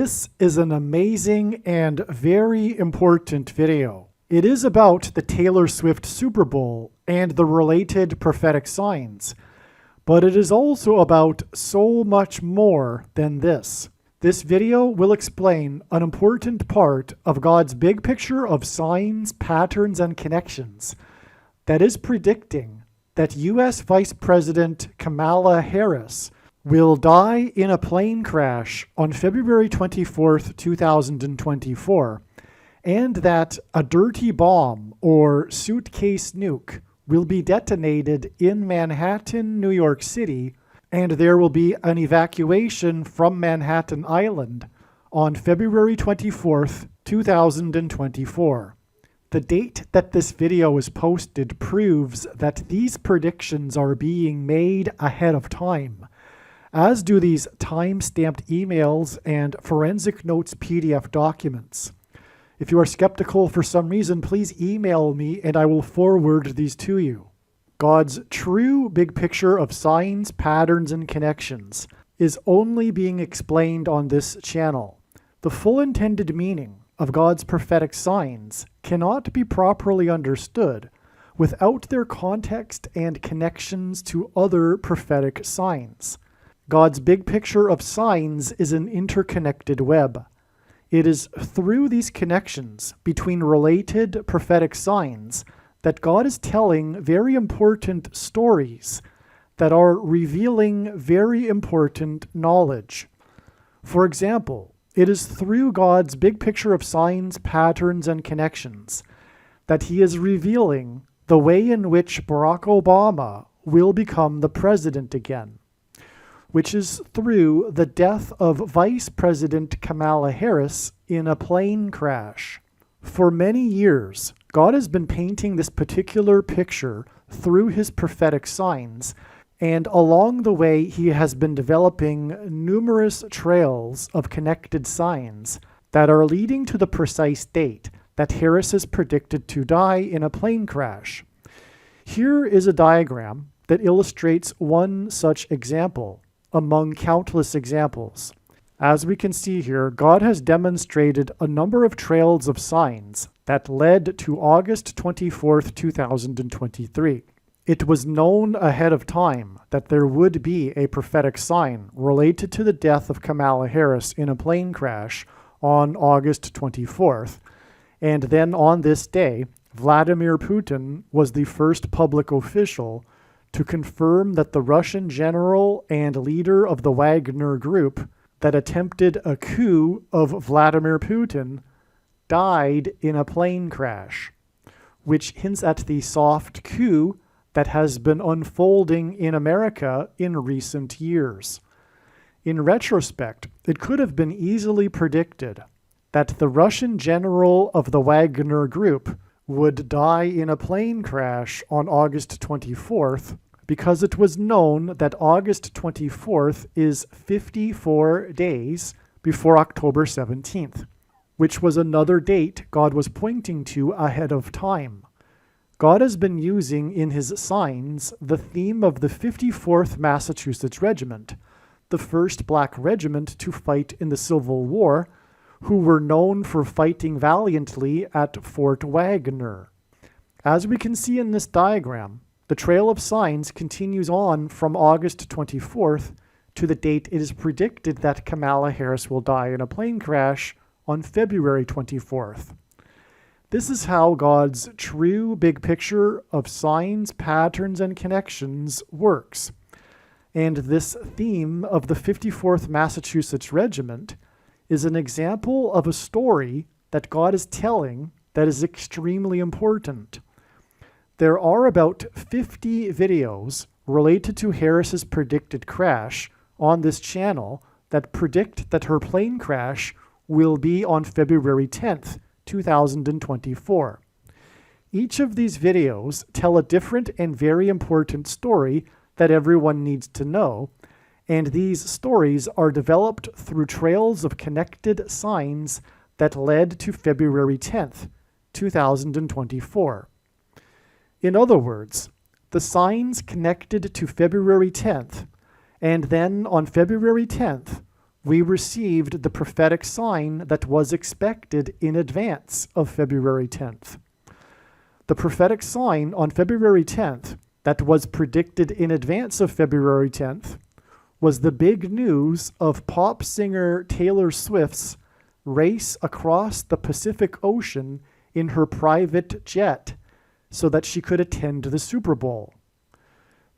This is an amazing and very important video. It is about the Taylor Swift Super Bowl and the related prophetic signs, but it is also about so much more than this. This video will explain an important part of God's big picture of signs, patterns, and connections that is predicting that U.S. Vice President Kamala Harris will die in a plane crash on February 24th, 2024, and that a dirty bomb or suitcase nuke will be detonated in Manhattan, New York City, and there will be an evacuation from Manhattan Island on February 24th, 2024. The date that this video is posted proves that these predictions are being made ahead of time, as do these time-stamped emails and forensic notes PDF documents. If you are skeptical for some reason, please email me and I will forward these to you. God's true big picture of signs, patterns, and connections is only being explained on this channel. The full intended meaning of God's prophetic signs cannot be properly understood without their context and connections to other prophetic signs. God's big picture of signs is an interconnected web. It is through these connections between related prophetic signs that God is telling very important stories that are revealing very important knowledge. For example, it is through God's big picture of signs, patterns, and connections that He is revealing the way in which Barack Obama will become the president again, which is through the death of Vice President Kamala Harris in a plane crash. For many years, God has been painting this particular picture through His prophetic signs, and along the way He has been developing numerous trails of connected signs that are leading to the precise date that Harris is predicted to die in a plane crash. Here is a diagram that illustrates one such example among countless examples. As we can see here, God has demonstrated a number of trails of signs that led to August 24th, 2023. It was known ahead of time that there would be a prophetic sign related to the death of Kamala Harris in a plane crash on August 24th. And then on this day, Vladimir Putin was the first public official to confirm that the Russian general and leader of the Wagner Group that attempted a coup of Vladimir Putin died in a plane crash, which hints at the soft coup that has been unfolding in America in recent years. In retrospect, it could have been easily predicted that the Russian general of the Wagner Group would die in a plane crash on August 24th because it was known that August 24th is 54 days before October 17th, which was another date God was pointing to ahead of time. God has been using in His signs the theme of the 54th Massachusetts Regiment, the first black regiment to fight in the Civil War, who were known for fighting valiantly at Fort Wagner. As we can see in this diagram, the trail of signs continues on from August 24th to the date it is predicted that Kamala Harris will die in a plane crash on February 24th. This is how God's true big picture of signs, patterns, and connections works. And this theme of the 54th Massachusetts Regiment is an example of a story that God is telling that is extremely important. There are about 50 videos related to Harris's predicted crash on this channel that predict that her plane crash will be on February 10th, 2024. Each of these videos tell a different and very important story that everyone needs to know, and these stories are developed through trails of connected signs that led to February 10th, 2024. In other words, the signs connected to February 10th, and then on February 10th we received the prophetic sign that was expected in advance of February 10th. The prophetic sign on February 10th that was predicted in advance of February 10th was the big news of pop singer Taylor Swift's race across the Pacific Ocean in her private jet so that she could attend the Super Bowl.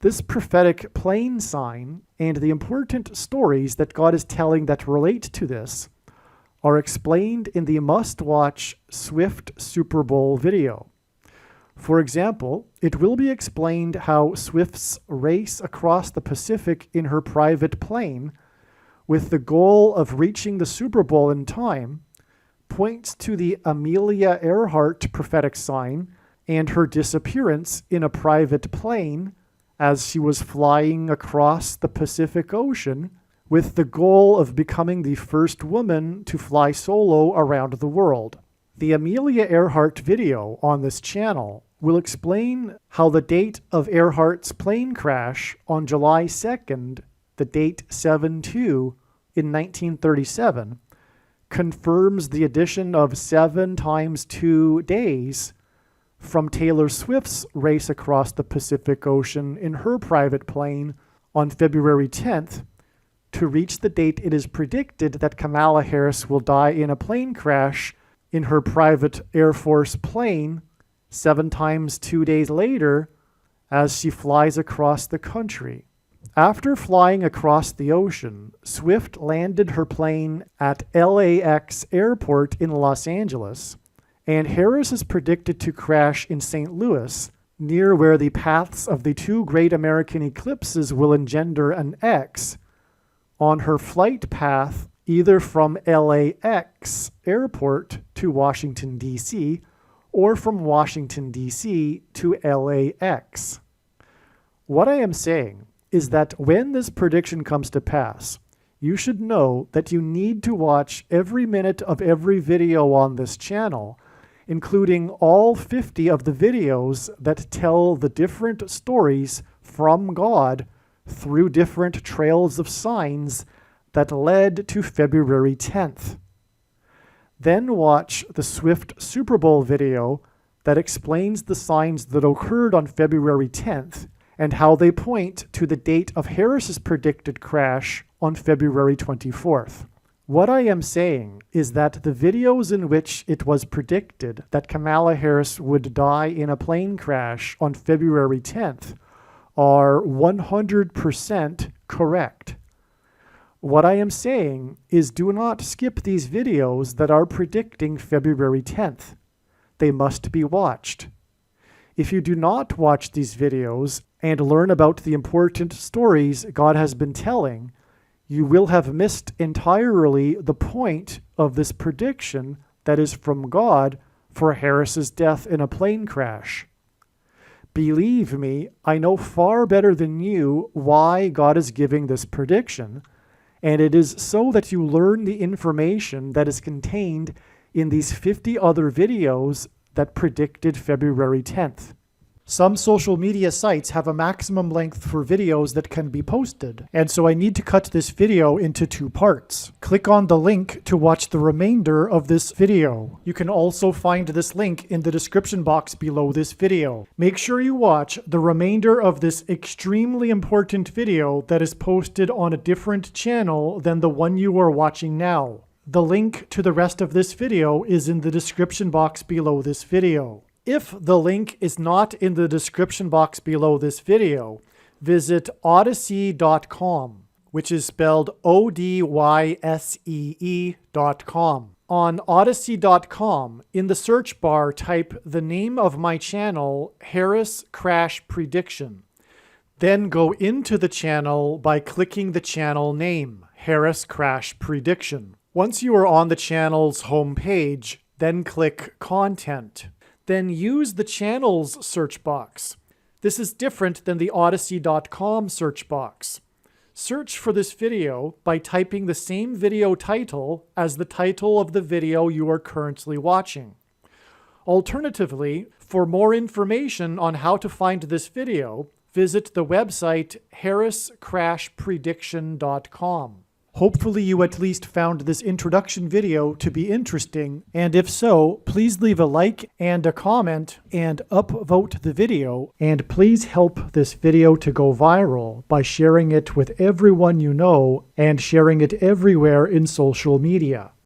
This prophetic plane sign and the important stories that God is telling that relate to this are explained in the must-watch Swift Super Bowl video. For example, it will be explained how Swift's race across the Pacific in her private plane, with the goal of reaching the Super Bowl in time, points to the Amelia Earhart prophetic sign and her disappearance in a private plane as she was flying across the Pacific Ocean with the goal of becoming the first woman to fly solo around the world. The Amelia Earhart video on this channel will explain how the date of Earhart's plane crash on July 2nd, the date 7/2 in 1937, confirms the addition of 7 times 2 days from Taylor Swift's race across the Pacific Ocean in her private plane on February 10th to reach the date it is predicted that Kamala Harris will die in a plane crash in her private Air Force plane 7 times 2 days later as she flies across the country. After flying across the ocean, Swift landed her plane at LAX Airport in Los Angeles, and Harris is predicted to crash in St. Louis, near where the paths of the 2 great American eclipses will engender an X, on her flight path either from LAX Airport to Washington, D.C., or from Washington, D.C. to LAX. What I am saying is that when this prediction comes to pass, you should know that you need to watch every minute of every video on this channel, including all 50 of the videos that tell the different stories from God through different trails of signs that led to February 10th. Then watch the Swift Super Bowl video that explains the signs that occurred on February 10th and how they point to the date of Harris's predicted crash on February 24th. What I am saying is that the videos in which it was predicted that Kamala Harris would die in a plane crash on February 10th are 100% correct. What I am saying is do not skip these videos that are predicting February 10th. They must be watched. If you do not watch these videos and learn about the important stories God has been telling, you will have missed entirely the point of this prediction that is from God for Harris's death in a plane crash. Believe me, I know far better than you why God is giving this prediction, and it is so that you learn the information that is contained in these 50 other videos that predicted February 10th. Some social media sites have a maximum length for videos that can be posted, and so I need to cut this video into 2 parts. Click on the link to watch the remainder of this video. You can also find this link in the description box below this video. Make sure you watch the remainder of this extremely important video that is posted on a different channel than the one you are watching now. The link to the rest of this video is in the description box below this video. If the link is not in the description box below this video, visit Odysee.com, which is spelled Odyssee.com. On Odysee.com, in the search bar, type the name of my channel, Harris Crash Prediction. Then go into the channel by clicking the channel name, Harris Crash Prediction. Once you are on the channel's homepage, then click Content. Then use the channel's search box. This is different than the Odysee.com search box. Search for this video by typing the same video title as the title of the video you are currently watching. Alternatively, for more information on how to find this video, visit the website harriscrashprediction.com. Hopefully you at least found this introduction video to be interesting, and if so, please leave a like and a comment and upvote the video, and please help this video to go viral by sharing it with everyone you know and sharing it everywhere in social media.